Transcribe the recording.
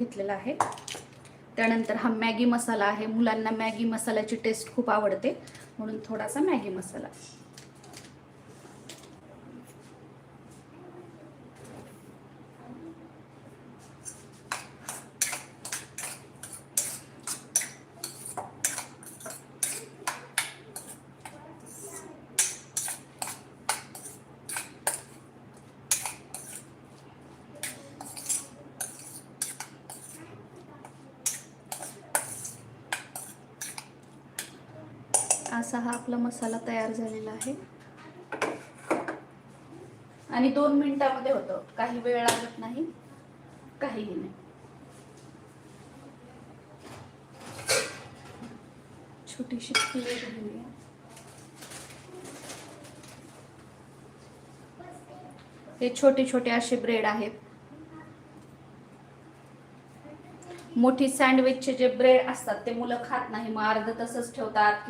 घेतलेला आहे. त्यानंतर हा मॅगी मसाला आहे. मुलांना मॅगी मसाल्याची टेस्ट खूप आवडते म्हणून थोडासा मॅगी मसाला. असा हा आपला मसाला तयार झालेला आहे आणि 2 मिनिटांमध्ये होतं. काही वेळ लागत नाही, काहीही नाही. छोटीशी प्लेट घेऊया. हे छोटे छोटे असे ब्रेड आहेत. मोठी सँडविचचे जे ब्रेड असतात ते मुलं खात नाही, मग अर्ध तसंच ठेवतात किंवा